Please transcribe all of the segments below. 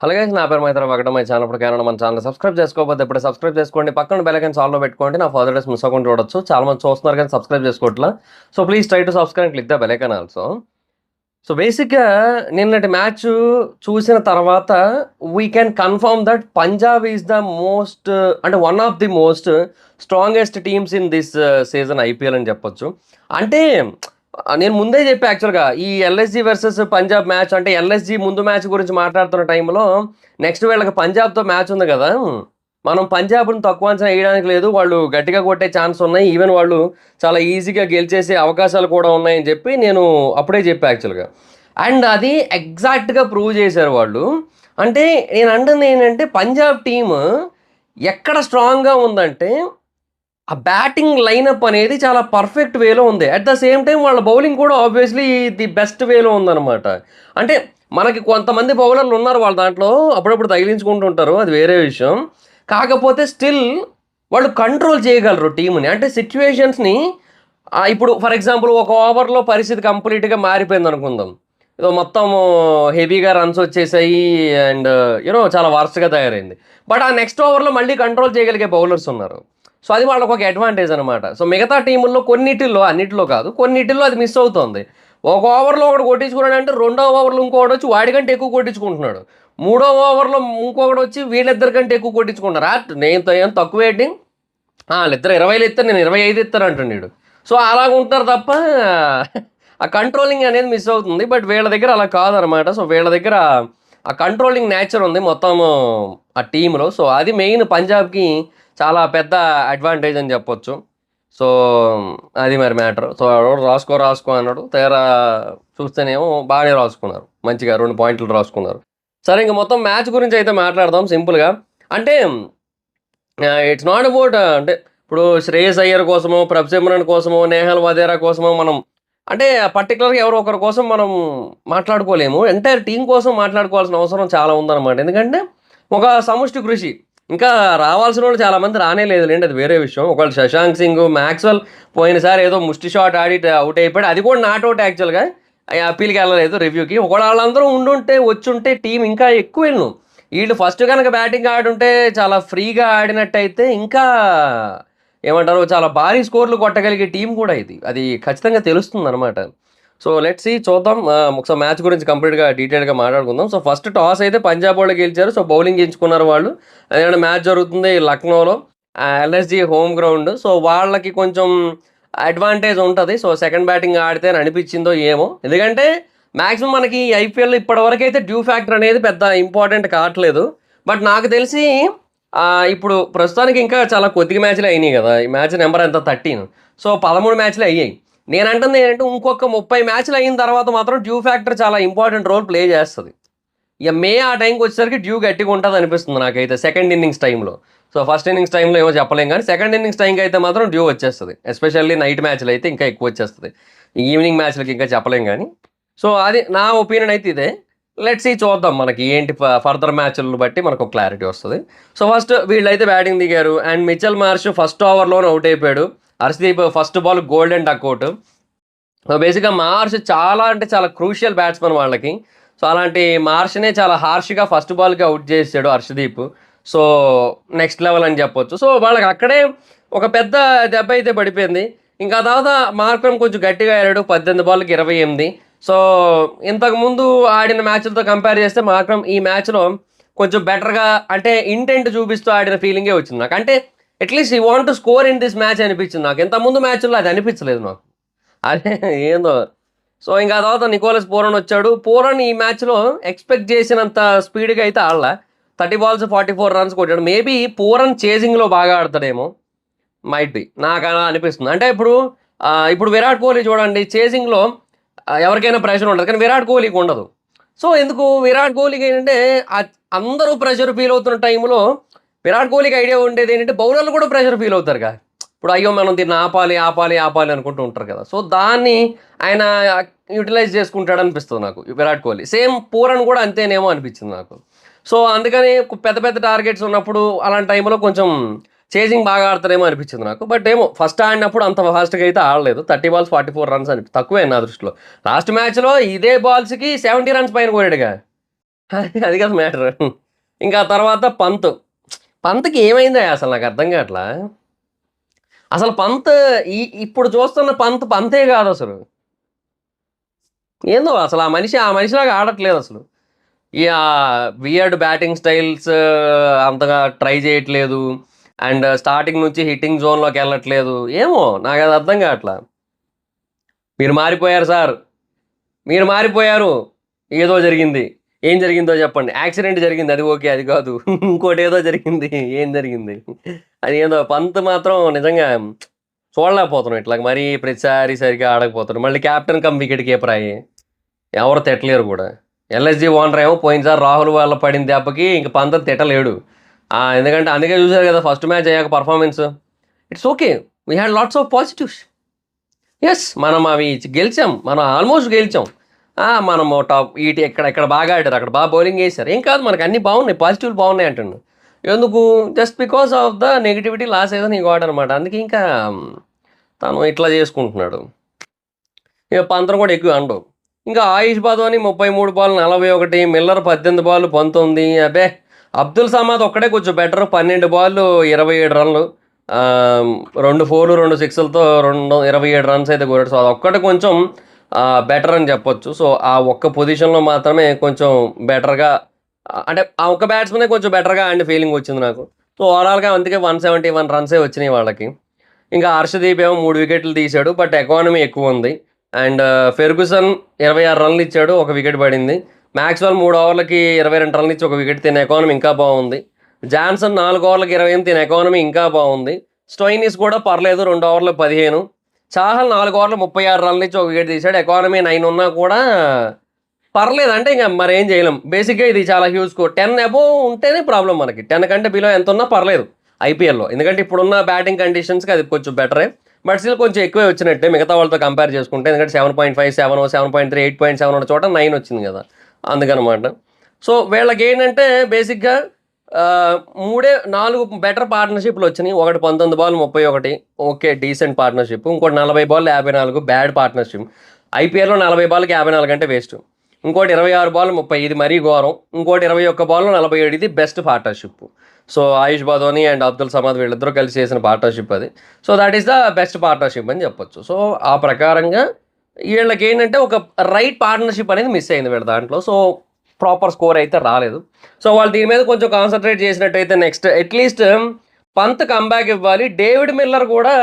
Hello guys, నా పేరు Maitra welcome my channel. ఇప్పుడు కేవలం మన ఛానల్ సబ్స్క్రైబ్ చేసుకోకపోతే ఇప్పుడే సబ్స్క్రైబ్ చేసుకోండి. పక్కన బెల్ ఐకాన్ ఆల్లో పెట్టుకోండి. నా ఫర్దర్ డేస్ మిస్ అవ్వకుండా చూడొచ్చు. చాలా మంది చూస్తున్నారు కానీ సబ్స్క్రైబ్ చేసుకోవట్లా. So please try to subscribe and click the bell icon also. So బేసిక్గా నిన్నటి మ్యాచ్ చూసిన తర్వాత we can confirm that Punjab is the most అంటే one of the most strongest teams in this season IPL అని చెప్పొచ్చు. అంటే నేను ముందే చెప్పా యాక్చువల్గా ఈ ఎల్ఎస్జీ వర్సెస్ పంజాబ్ మ్యాచ్, అంటే ఎల్ఎస్జీ ముందు మ్యాచ్ గురించి మాట్లాడుతున్న టైంలో నెక్స్ట్ వీళ్ళకి పంజాబ్తో మ్యాచ్ ఉంది కదా, మనం పంజాబ్ని తక్కువ అంచనా వేయడానికి లేదు, వాళ్ళు గట్టిగా కొట్టే ఛాన్స్ ఉన్నాయి, ఈవెన్ వాళ్ళు చాలా ఈజీగా గెలిచేసే అవకాశాలు కూడా ఉన్నాయని చెప్పి నేను అప్పుడే చెప్పా యాక్చువల్గా. అండ్ అది ఎగ్జాక్ట్గా ప్రూవ్ చేశారు వాళ్ళు. అంటే నేను అంటుంది ఏంటంటే పంజాబ్ టీమ్ ఎక్కడ స్ట్రాంగ్గా ఉందంటే ఆ బ్యాటింగ్ లైనప్ అనేది చాలా పర్ఫెక్ట్ వేలో ఉంది. అట్ ద సేమ్ టైం వాళ్ళ బౌలింగ్ కూడా ఆబ్వియస్లీ ది బెస్ట్ వేలో ఉందన్నమాట. అంటే మనకి కొంతమంది బౌలర్లు ఉన్నారు వాళ్ళ దాంట్లో, అప్పుడప్పుడు తగిలించుకుంటూ ఉంటారు, అది వేరే విషయం. కాకపోతే స్టిల్ వాళ్ళు కంట్రోల్ చేయగలరు టీంని. అంటే సిచ్యువేషన్స్ని ఇప్పుడు ఫర్ ఎగ్జాంపుల్ ఒక ఓవర్లో పరిస్థితి కంప్లీట్గా మారిపోయింది అనుకుందాం, ఏదో మొత్తం హెవీగా రన్స్ వచ్చేసాయి అండ్ చాలా వర్స్ట్గా తయారైంది. బట్ ఆ నెక్స్ట్ ఓవర్లో మళ్ళీ కంట్రోల్ చేయగలిగే బౌలర్స్ ఉన్నారు. సో అది వాళ్ళకు ఒక అడ్వాంటేజ్ అనమాట. సో మిగతా టీముల్లో కొన్నిటిల్లో, అన్నిటిలో కాదు, కొన్నిటిల్లో అది మిస్ అవుతుంది. ఒక ఓవర్లో ఒకటి కొట్టించుకున్నాడు అంటే రెండో ఓవర్లో ఇంకొకటి వచ్చి వాడికంటే ఎక్కువ కొట్టించుకుంటున్నాడు, మూడో ఓవర్లో ఇంకొకటి వచ్చి వీళ్ళిద్దరికంటే ఎక్కువ కొట్టించుకుంటారు. నేను ఏం తక్కువ వేయటింగ్, వాళ్ళిద్దరు 20 ఇస్తారు, నేను 25 ఇస్తాను అంటున్నాడు. సో అలాగ ఉంటారు తప్ప ఆ కంట్రోలింగ్ అనేది మిస్ అవుతుంది. బట్ వీళ్ళ దగ్గర అలా కాదనమాట. సో వీళ్ళ దగ్గర ఆ కంట్రోలింగ్ నేచర్ ఉంది మొత్తం ఆ టీంలో. సో అది మెయిన్ పంజాబ్కి చాలా పెద్ద అడ్వాంటేజ్ అని చెప్పొచ్చు. సో అది మరి మ్యాటర్. సో రాసుకో అన్నాడు, తీరా చూస్తేనేమో బాగానే రాసుకున్నారు, మంచిగా 2 పాయింట్లు రాసుకున్నారు. సరే, ఇంక మొత్తం మ్యాచ్ గురించి అయితే మాట్లాడదాం సింపుల్గా. అంటే ఇట్స్ నాట్ అబౌట్ అంటే ఇప్పుడు శ్రేయస్ అయ్యర్ కోసమో, ప్రభ్ కోసమో, నేహల్ వదేరా కోసమో మనం అంటే పర్టికులర్గా ఎవరో ఒకరి కోసం మనం మాట్లాడుకోలేము. ఎంటైర్ టీం కోసం మాట్లాడుకోవాల్సిన అవసరం చాలా ఉందన్నమాట. ఎందుకంటే ఒక సముష్టి కృషి, ఇంకా రావాల్సిన వాళ్ళు చాలామంది రానే లేదులేండి, అది వేరే విషయం. ఒకళ్ళు శశాంక్ సింగ్, మ్యాక్స్వెల్ పోయినసారి ఏదో ముష్టి షాట్ ఆడి అవుట్ అయిపోయాడు, అది కూడా నాట్ అవుట్ యాక్చువల్గా, అప్పీల్కి వెళ్ళలేదు రివ్యూకి. ఒకవేళ వాళ్ళందరూ ఉండుంటే వచ్చుంటే టీం ఇంకా ఎక్కువ వెళ్ళను. వీళ్ళు ఫస్ట్ కనుక బ్యాటింగ్ ఆడుంటే చాలా ఫ్రీగా ఆడినట్టయితే ఇంకా ఏమంటారు చాలా భారీ స్కోర్లు కొట్టగలిగే టీం కూడా ఇది, అది ఖచ్చితంగా తెలుస్తుంది అనమాట. సో లెట్స్ సీ, చూద్దాం. ఒకసారి మ్యాచ్ గురించి కంప్లీట్గా డీటెయిల్గా మాట్లాడుకుందాం. సో ఫస్ట్ టాస్ అయితే పంజాబ్ వాళ్ళు గెలిచారు. సో బౌలింగ్ ఎంచుకున్నారు వాళ్ళు. ఎందుకంటే మ్యాచ్ జరుగుతుంది లక్నోలో, ఎల్ఎస్జీ హోమ్ గ్రౌండ్. సో వాళ్ళకి కొంచెం అడ్వాంటేజ్ ఉంటుంది. సో సెకండ్ బ్యాటింగ్ ఆడితే అని అనిపించిందో ఏమో, ఎందుకంటే మ్యాక్సిమం మనకి ఐపీఎల్ ఇప్పటివరకు అయితే డ్యూ ఫ్యాక్టర్ అనేది పెద్ద ఇంపార్టెంట్ కావట్లేదు. బట్ నాకు తెలిసి ఇప్పుడు ప్రస్తుతానికి ఇంకా చాలా కొద్దిగా మ్యాచ్లు అయినాయి కదా, ఈ మ్యాచ్ నెంబర్ ఎంత 13, సో 13 మ్యాచ్లు అయ్యాయి. నేను అంటుంది ఏంటంటే ఇంకొక 30 మ్యాచ్లు అయిన తర్వాత మాత్రం డ్యూ ఫ్యాక్టర్ చాలా ఇంపార్టెంట్ రోల్ ప్లే చేస్తుంది. ఇక ఆ టైంకి వచ్చేసరికి డ్యూ గట్టిగా ఉంటుంది అనిపిస్తుంది నాకైతే సెకండ్ ఇన్నింగ్స్ టైంలో. సో ఫస్ట్ ఇన్నింగ్స్ టైంలో ఏమో చెప్పలేం, కానీ సెకండ్ ఇన్నింగ్స్ టైంకి అయితే మాత్రం డ్యూ వచ్చేస్తుంది. ఎస్పెషల్లీ నైట్ మ్యాచ్లు అయితే ఇంకా ఎక్కువ వచ్చేస్తుంది, ఈవినింగ్ మ్యాచ్లకి ఇంకా చెప్పలేం కానీ. సో అది నా ఒపీనియన్ అయితే ఇదే. లెట్స్ సీ, చూద్దాం మనకి ఏంటి ఫర్దర్ మ్యాచ్లను బట్టి మనకు క్లారిటీ వస్తుంది. సో ఫస్ట్ వీళ్ళైతే బ్యాటింగ్ దిగారు అండ్ మిచెల్ మార్ష్ ఫస్ట్ ఓవర్లోనే అవుట్ అయిపోయాడు. Arshdeep first ball golden duck out. So బేసిక్గా మార్ష్ చాలా అంటే చాలా క్రూషియల్ బ్యాట్స్మెన్ వాళ్ళకి. సో అలాంటి మార్ష్నే చాలా హార్ష్గా ఫస్ట్ బాల్కి అవుట్ చేసాడు హర్షదీప్. సో నెక్స్ట్ లెవెల్ అని చెప్పొచ్చు. సో వాళ్ళకి అక్కడే ఒక పెద్ద దెబ్బ అయితే పడిపోయింది. ఇంకా తర్వాత మార్క్రమ్ కొంచెం గట్టిగా ఆడాడు, 18 బాల్కి 28. సో ఇంతకుముందు ఆడిన మ్యాచ్లతో కంపేర్ చేస్తే మార్క్రమ్ ఈ మ్యాచ్లో కొంచెం బెటర్గా, అంటే ఇంటెంట్ చూపిస్తూ ఆడిన ఫీలింగే వచ్చింది నాకు. అంటే అట్లీస్ట్ ఈ want to score in this match అనిపించింది నాకు. ఇంతకుముందు మ్యాచ్లో అది అనిపించలేదు నాకు, అదే ఏందో. సో ఇంకా తర్వాత నికోలస్ పూరన్ వచ్చాడు. పూరన్ ఈ మ్యాచ్లో ఎక్స్పెక్ట్ చేసినంత స్పీడ్గా అయితే ఆడలా, 30 balls 44 runs కొట్టాడు. మేబీ పూరన్ చేజింగ్లో బాగా ఆడతాడేమో, మైట్ బి, నాకు అలా అనిపిస్తుంది. అంటే ఇప్పుడు విరాట్ కోహ్లీ చూడండి, చేజింగ్లో ఎవరికైనా ప్రెషర్ ఉంటుంది కానీ విరాట్ కోహ్లీకి ఉండదు. సో ఎందుకు విరాట్ కోహ్లీకి ఏంటంటే అందరూ ప్రెషర్ ఫీల్ అవుతున్న టైంలో విరాట్ కోహ్లీకి ఐడియా ఉండేది ఏంటంటే బౌలర్లు కూడా ప్రెషర్ ఫీల్ అవుతారు కదా, ఇప్పుడు అయ్యో మనం దీన్ని ఆపాలి ఆపాలి ఆపాలి అనుకుంటూ ఉంటారు కదా. సో దాన్ని ఆయన యూటిలైజ్ చేసుకుంటాడు అనిపిస్తుంది నాకు విరాట్ కోహ్లీ. సేమ్ పూరన్ కూడా అంతేనేమో అనిపించింది నాకు. సో అందుకని పెద్ద పెద్ద టార్గెట్స్ ఉన్నప్పుడు అలాంటి టైంలో కొంచెం చేజింగ్ బాగా ఆడతారేమో అనిపించింది నాకు. బట్ ఏమో ఫస్ట్ ఆడినప్పుడు అంత ఫాస్ట్గా అయితే ఆడలేదు. 30 balls 44 runs అని తక్కువే నా దృష్టిలో. లాస్ట్ మ్యాచ్లో ఇదే బాల్స్కి 70 runs పైన కొట్టాడుగా, అది కాదు మ్యాటర్. ఇంకా తర్వాత పంత్. పంత్‌కి ఏమైందో అసలు నాకు అర్థం కావట్లా. అసలు పంత్ ఇప్పుడు చూస్తున్న పంతే కాదసలు. ఏందో అసలు ఆ మనిషిలాగా ఆడట్లేదసలు. ఈ వియర్డ్ బ్యాటింగ్ స్టైల్స్ అంతగా ట్రై చేయట్లేదు. అండ్ స్టార్టింగ్ నుంచి హిట్టింగ్ జోన్‌లోకెళ్ళట్లేదు. ఏమో నాకది అర్థం కావట్లా. మీరు మారిపోయారు సార్. మీరు మారిపోయారు. ఏదో జరిగింది. ఏం జరిగిందో చెప్పండి. యాక్సిడెంట్ జరిగింది. అది ఓకే. అది కాదు. ఇంకోటేదో జరిగింది. ఏం జరిగింది? అది ఏదో పంత్ మాత్రం నిజంగా చూడలేకపోతున్నాం. ఇట్లాగ మరీ ప్రతిసారి సరిగ్గా ఆడకపోతున్నాడు. మళ్ళీ కెప్టెన్ కమ్ వికెట్ కీపర్ అయ్యి ఎవరు తిట్టలేరు కూడా. ఎల్ఎస్జీ ఓనర్ ఏమో పోయినసారి రాహుల్ వల్ల పడిన దెబ్బకి ఇంక పంత్ తిట్టలేడు. ఎందుకంటే అందుకే చూసారు కదా ఫస్ట్ మ్యాచ్ అయ్యాక performance. It's okay. We had lots of positives. Yes. మనం అవి గెలిచాం. మనం ఆల్మోస్ట్ గెలిచాం. మనము టాప్ ఇక్కడ బాగా ఆడారు. అక్కడ బాగా బౌలింగ్ ఏశారు. ఏం కాదు మనకు అన్నీ బాగున్నాయి. పాజిటివ్‌లు బాగున్నాయి అంటుండు. ఎందుకు? Just because of the negativity loss అయ్యేదని ఈ గోడనమాట. అందుకే ఇంకా తను ఇట్లా చేసుకుంటున్నాడు. ఇక పంత్‌ని కూడా ఎక్కువ అనడు. ఇంకా ఆయుష్ బాదోని 33 బాల్ 41, మిల్లర్ 18 బాల్ 19. అబ్బే! అబ్దుల్ సమాద్ ఒక్కడే కొంచెం బెటర్ 12 బాల్లు 27 రన్లు. 2 4లు 2 6లతో 27 రన్స్ అయితే కొట్టాడు. సో అదొక్కటి కొంచెం బెటర్ అని చెప్పొచ్చు. సో ఆ ఒక్క పొజిషన్‌లో మాత్రమే కొంచెం బెటర్‌గా అంటే ఆ ఒక్క బ్యాట్స్‌మనే కొంచెం బెటర్‌గా ఆడిన ఫీలింగ్ వచ్చింది నాకు. సో ఓవరాల్‌గా అందుకే 171 రన్సే వచ్చినాయి వాళ్ళకి. ఇంకా హర్షదీప్ ఏమో 3 వికెట్లు తీశాడు. బట్ ఎకానమీ ఎక్కువుంది. అండ్ ఫెర్గుసన్ 26 రన్లు ఇచ్చాడు. ఒక వికెట్ పడింది. మాక్స్‌వెల్ 3 ఓవర్లకి 22 రన్లు ఇచ్చి ఒక వికెట్. తిన ఎకానమీ ఇంకా బాగుంది. జాన్సన్ 4 ఓవర్లకి 28. తిన ఎకానమీ ఇంకా బాగుంది. స్టోయినిస్ కూడా పర్లేదు 2 ఓవర్లకు 15. చాహల్ 4 ఓవర్లు 36 రన్లు ఇచ్చి ఒక వికెట్ తీశాడు. ఎకానమీ 9 ఉన్నా కూడా పర్లేదు. అంటే ఇంక మరేం చేయలేం. బేసిక్‌గా ఇది చాలా హ్యూజ్ స్కోర్. 10 అబోవ్ ఉంటేనే ప్రాబ్లమ్ మనకి. 10 కంటే బిలో ఎంతున్నా పర్లేదు ఐపీఎల్‌లో. ఎందుకంటే ఇప్పుడున్న బ్యాటింగ్ కండిషన్స్‌కి అది కొంచెం బెటరే. బట్ స్టిల్ కొంచెం ఎక్కువే వచ్చినట్టే మిగతా వాళ్ళతో కంపేర్ చేసుకుంటే. ఎందుకంటే 7.5, 7, 7.3, 8.7 ఉన్న చోట 9 వచ్చింది కదా! అందుకనమాట. సో వీళ్ళకేంటంటే బేసిక్‌గా 4 బెటర్ పార్ట్నర్‌షిప్‌లు వచ్చినాయి. ఒకటి 19 బాల్ 31 ఓకే. Decent partnership. ఇంకోటి 40 బాల్ 54 బ్యాడ్ పార్ట్నర్‌షిప్. ఐపీఎల్‌లో 40 బాల్‌కి 54 అంటే వేస్ట్. ఇంకోటి 26 బాల్ 30 ఇది మరీ ఘోరం. ఇంకోటి 21 బాల్‌లో 47 ఇది బెస్ట్ పార్ట్నర్‌షిప్. సో ఆయుష్ బాదోని అండ్ అబ్దుల్ సమాద్ వీళ్ళిద్దరూ కలిసి చేసిన పార్ట్నర్‌షిప్ అది. So that is the best partnership అని చెప్పొచ్చు. సో ఆ ప్రకారంగా వీళ్ళకేంటంటే ఒక రైట్ పార్ట్నర్‌షిప్ అనేది మిస్ అయింది వీళ్ళ దాంట్లో. సో ప్రాపర్ స్కోర్ అయితే రాలేదు. సో వాళ్ళు దీని మీద కొంచెం కాన్సంట్రేట్ చేసినట్టయితే నెక్స్ట్ అట్‌లీస్ట్ పంత్ కమ్‌బ్యాక్ ఇవ్వాలి. డేవిడ్ మిల్లర్ కూడా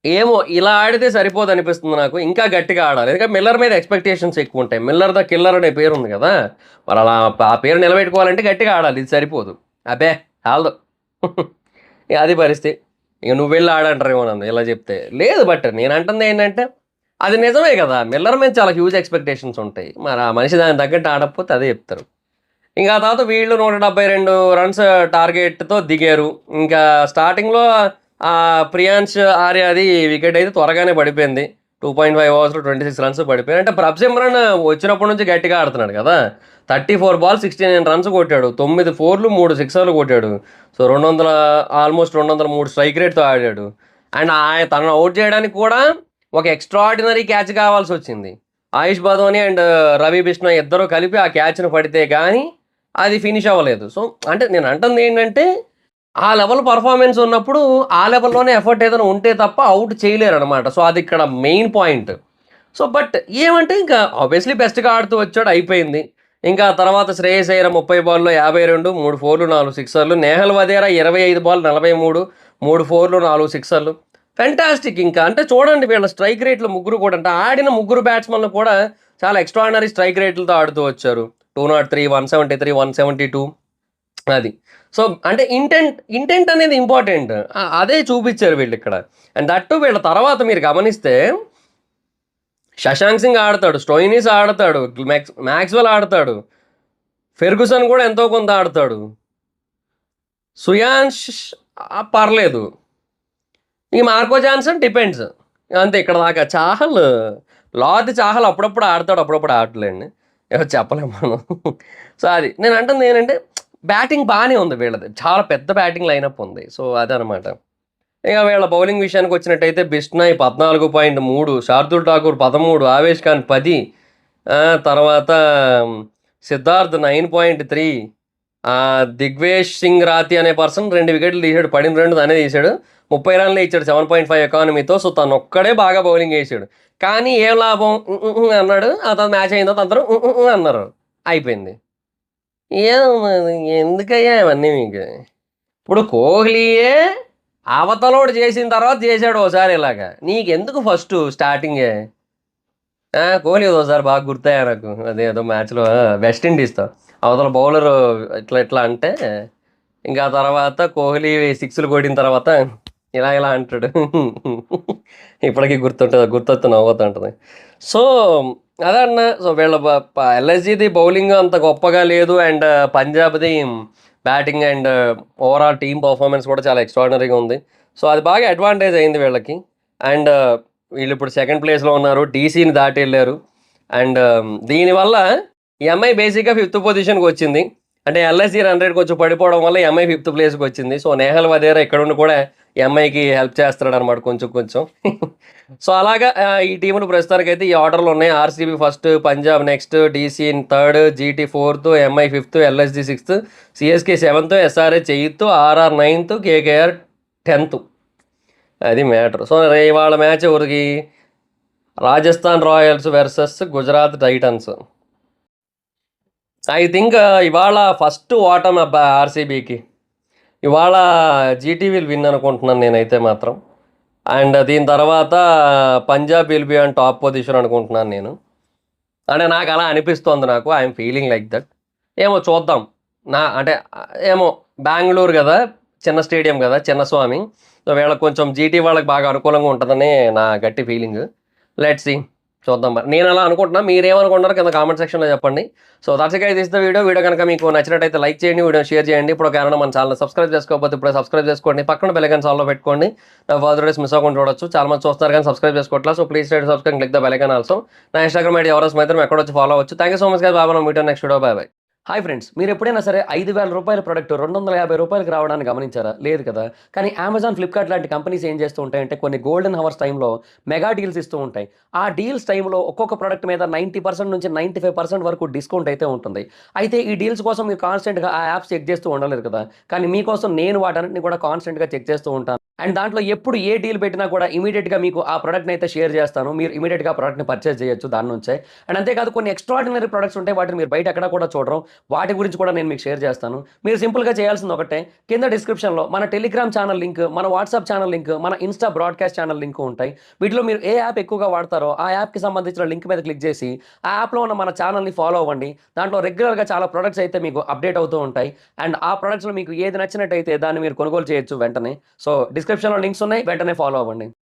ఏమో ఇలా ఆడితే సరిపోదనిపిస్తుంది నాకు. ఇంకా గట్టిగా ఆడాలి. ఎందుకంటే మిల్లర్ మీద ఎక్స్‌పెక్టేషన్స్ ఎక్కువుంటాయి. మిల్లర్ ద కిల్లర్ అనే పేరుంది కదా! మరి అలా ఆ పేరు నిలబెట్టుకోవాలంటే గట్టిగా ఆడాలి. ఇది సరిపోదు. అబ్బే! చాలదు. ఇక అది పరిస్థితి. ఇక నువ్వెళ్ళి ఆడంటారేమో నన్ను ఇలా చెప్తే. లేదు బట్ నేనంటుందేంటంటే అది నిజమే కదా! మిల్లర్ మీద చాలా హ్యూజ్ ఎక్స్‌పెక్టేషన్స్ ఉంటాయి. మరి ఆ మనిషి దానికి తగ్గట్టు ఆడకపోతే అదే చెప్తారు. ఇంకా ఆ తర్వాత వీళ్ళు 172 రన్స్ టార్గెట్‌తో దిగారు. ఇంకా స్టార్టింగ్‌లో ప్రియాంష్ ఆర్యాది వికెట్ అయితే త్వరగానే పడిపోయింది. 2.5 ఓవర్స్‌లో 26 రన్స్ పడిపోయాయి. అంటే ప్రభసిమ్రన్ వచ్చినప్పటి నుంచి గట్టిగా ఆడుతున్నాడు కదా! 34 బాల్ 69 రన్స్ కొట్టాడు. 9 ఫోర్లు, 3 సిక్సర్లు కొట్టాడు. సో 200 ఆల్మోస్ట్ 203 స్ట్రైక్ రేట్‌తో ఆడాడు. అండ్ తనను ఔట్ చేయడానికి కూడా ఒక ఎక్స్ట్రార్డినరీ క్యాచ్ కావాల్సొచ్చింది. ఆయుష్ బాదోని అండ్ రవి బిష్ణోయ్ ఇద్దరు కలిపి ఆ క్యాచ్‌ని పడితే గానీ అది ఫినిష్ అవ్వలేదు. సో అంటే నేను అంటుందేంటంటే ఆ లెవెల్ పర్ఫార్మెన్స్ ఉన్నప్పుడు ఆ లెవెల్‌లోనే ఎఫర్ట్ ఏదైనా ఉంటే తప్ప ఔట్ చేయలేరనమాట. సో అదిక్కడ మెయిన్ పాయింట్. సో బట్ ఏమంటే ఇంకా ఆబ్వియస్లీ బెస్ట్‌గా ఆడుతూ వచ్చాడు అయిపోయింది. ఇంకా తర్వాత శ్రేయస్ అయ్యర్ 30 బాల్‌లో 52, 3 ఫోర్లు, 4 సిక్సర్లు. నేహల్ వధేరా 25 బాల్ 43, 3 ఫోర్లు, 4 సిక్సర్లు. ఫెంటాస్టిక్ ఇంకా. అంటే చూడండి వీళ్ళ స్ట్రైక్ రేట్‌లు ముగ్గురు కూడా అంటే ఆడిన ముగ్గురు బ్యాట్స్‌మన్‌లు కూడా చాలా ఎక్స్ట్రార్డినరీ స్ట్రైక్ రేట్‌లతో ఆడుతూ వచ్చారు. 203, 173, 172 అది. సో అంటే ఇంటెంట్ అనేది ఇంపార్టెంట్. అదే చూపిచ్చారు వీళ్ళిక్కడ. అండ్ దట్ టూ వీళ్ళ తర్వాత మీరు గమనిస్తే శశాంక్ సింగ్ ఆడతాడు. స్టోయినిస్ ఆడతాడు. మాక్స్‌వెల్ ఆడతాడు. ఫెర్గుసన్ కూడా ఎంతో కొంత ఆడతాడు. సుయాన్ష్ పర్లేదు. ఈ మార్కో జాన్సన్ డిపెండ్స్. అంతే ఇక్కడ దాకా. చాహల్ అప్పుడప్పుడు ఆడతాడు. అప్పుడప్పుడు ఆడట్లేండి. ఏమో చెప్పలేం మనం. సో అది. నేను అంటుంది ఏంటంటే బ్యాటింగ్ బానే ఉంది వీళ్ళది. చాలా పెద్ద బ్యాటింగ్ లైనప్ ఉంది. సో అదనమాట. ఇక వీళ్ళ బౌలింగ్ విషయానికొచ్చినట్టయితే బిష్నాయ్ 14.3, శార్దూల్ ఠాకూర్ 13, ఆవేష్ ఖాన్ 10 తర్వాత సిద్ధార్థ్ 9.3. దిగ్వేష్ సింగ్ రాతి అనే పర్సన్ 2 వికెట్లు తీసాడు, పడిన 2 తనే తీసాడు, 30 రన్లు ఇచ్చాడు 7.5 ఎకానమీతో. సో తను ఒక్కడే బాగా బౌలింగ్ వేసాడు, కానీ ఏం లాభం అన్నాడు. ఆ తర్వాత మ్యాచ్ అయిన తర్వాత అందరూ అన్నారు, అయిపోయింది. ఏం ఎందుకయ్యా ఇవన్నీ మీకు? ఇప్పుడు కోహ్లీయే అవతలోడు చేసిన తర్వాత చేశాడు ఒకసారి ఇలాగా, నీకెందుకు ఫస్ట్ స్టార్టింగే? కోహ్లీ ఒకసారి బాగా గుర్తయ్యా నాకు, అదేదో మ్యాచ్లో వెస్టిండీస్తో అవతల బౌలర్ ఇట్లా ఇట్లా అంటే, ఇంకా తర్వాత కోహ్లీ 6లు కొట్టిన తర్వాత ఇలా ఇలా అంటాడు. ఇప్పటికీ గుర్తొస్తూ నవ్వుతుంటుంది. సో అదే అన్న. సో వీళ్ళ ఎల్ఎస్జీది బౌలింగ్ అంత గొప్పగా లేదు, అండ్ పంజాబ్ది batting and overall team performance కూడా చాలా ఎక్స్ట్రాడినరీగా ఉంది. సో అది బాగా అడ్వాంటేజ్ అయింది వీళ్ళకి. అండ్ వీళ్ళు ఇప్పుడు సెకండ్ ప్లేస్లో ఉన్నారు, డీసీని దాటి వెళ్ళారు. అండ్ దీనివల్ల ఎంఐ బేసిక్గా 5th పొజిషన్కి వచ్చింది. అంటే ఎల్ఎస్జీ రన్ రేట్ కొంచెం పడిపోవడం వల్ల ఎంఐ 5th ప్లేస్కి వచ్చింది. సో నేహల్ వదేరా ఇక్కడ ఉండి కూడా ఎంఐకి హెల్ప్ చేస్తున్నాడు అనమాట కొంచెం కొంచెం. సో అలాగా ఈ టీములు ప్రస్తుతానికైతే ఈ ఆర్డర్లో ఉన్నాయి. RCB first, Punjab next, DC 3rd, GT 4th, MI 5th, LSG 6th, CSK 7th, SRH 8th, RR 9th, KKR 10th. అది మ్యాటర్. సో ఇవాళ మ్యాచ్ ఎవరికి? Rajasthan Royals versus Gujarat Titans. I think ఇవాళ ఫస్ట్ ఓటమి అబ్బా ఆర్సీబీకి. ఇవాళ జీటీ విల్ విన్ అనుకుంటున్నాను నేనైతే మాత్రం. అండ్ దీని తర్వాత Punjab will be on top position అనుకుంటున్నాను నేను. అంటే నాకు అలా అనిపిస్తోంది, నాకు ఐఎమ్ ఫీలింగ్ లైక్ దట్. ఏమో చూద్దాం. అంటే ఏమో బెంగళూరు కదా, చిన్న స్టేడియం కదా, చిన్నస్వామి. సో వీళ్ళకి కొంచెం జీటీ వాళ్ళకి బాగా అనుకూలంగా ఉంటుందని నా గట్టి ఫీలింగ్. లెట్స్ సీ, చూద్దాం. మరి నేను అలా అనుకుంటున్నా, మీరేమనుకుంటున్నారు కింద కామెంట్ సెక్షన్లో చెప్పండి. సో దర్శక తీసిన వీడియో కనుక మీకు నచ్చినట్టయితే లైక్ చేయండి, వీడియో షేర్ చేయండి. ఇప్పుడు కారణం మన ఛానల్ సబ్స్క్రైబ్ చేసుకోకపోతే ఇప్పుడే సబ్స్క్రైబ్ చేసుకోండి, పక్కన బెల్ ఐకాన్ ఆల్లో పెట్టుకోండి. నా ఫర్దర్ డేస్ మిస్ అవ్వకుండా చూడొచ్చు. చాలా మంది చూస్తున్నారు కానీ సబ్స్క్రైబ్ చేసుకోవట్లేదు. So please try to subscribe, click the bell icon also. నా ఇన్స్టాగ్రామ్ ఐడి ఎవరో మాత్రం ఎక్కడ వచ్చి ఫాలో అవ్వచ్చు. Thank you so much guys. Bye, మనం meet next video. Bye bye. Hi friends, మీరు ఎప్పుడైనా సరే 5,000 రూపాయల ప్రోడక్ట్ 250 రూపాయలకి రావడాన్ని గమనించారా? లేదు కదా. కానీ అమెజాన్, ఫ్లిప్కార్ట్ లాంటి కంపెనీస్ ఏం చేస్తూ ఉంటాయంటే కొన్ని గోల్డెన్ హవర్స్ టైంలో మెగా డీల్స్ ఇస్తూ ఉంటాయి. ఆ డీల్స్ టైంలో ఒక్కొక్క ప్రోడక్ట్ మీద 90% నుంచి 95% వరకు డిస్కౌంట్ అయితే ఉంటుంది. అయితే ఈ డీల్స్ కోసం మీరు కాన్స్టెంట్గా ఆ యాప్స్ చెక్ చేస్తూ ఉండలేదు కదా. కానీ మీకోసం నేను వాటన్నిటిని కూడా కాన్స్టెంట్గా చెక్ చేస్తూ ఉంటాను. అండ్ దాంట్లో ఎప్పుడు ఏ డీల్ పెట్టినా కూడా ఇమీడియట్గా మీకు ఆ ప్రోడక్ట్ని అయితే షేర్ చేస్తాను. మీరు ఇమీడియట్గా ఆ ప్రోడక్ట్ని పర్చేస్ చేయొచ్చు దాని నుంచే. అండ్ అంతేకాదు కొన్ని ఎక్స్ట్రాడినరీ ప్రొడక్ట్స్ ఉంటాయి, వాటిని మీరు బయట ఎక్కడ కూడా చూడరు. వాటి గురించి కూడా నేను మీకు షేర్ చేస్తాను. మీరు సింపుల్గా చేయాల్సింది ఒకటే, కింద డిస్క్రిప్షన్లో మన టెలిగ్రామ్ ఛానల్ లింక్, మన వాట్సాప్ ఛానల్ లింక్, మన ఇన్స్టా బ్రాడ్కాస్ట్ ఛానల్ లింక్ ఉంటాయి. వీటిలో మీరు ఏ యాప్ ఎక్కువగా వాడతారో ఆ యాప్కి సంబంధించిన లింక్ మీద క్లిక్ చేసి ఆ యాప్లో ఉన్న మన ఛానల్ని ఫాలో అవ్వండి. దాంట్లో రెగ్యులర్గా చాలా ప్రొడక్ట్స్ అయితే మీకు అప్డేట్ అవుతూ ఉంటాయి. అండ్ ఆ ప్రొడక్ట్స్లో మీకు ఏది నచ్చినట్టయితే దాన్ని మీరు కొనుగోలు చేయొచ్చు వెంటనే. సో డిస్క్రిప్షన్లో లింక్స్ ఉన్నాయి, వెంటనే ఫాలో అవ్వండి.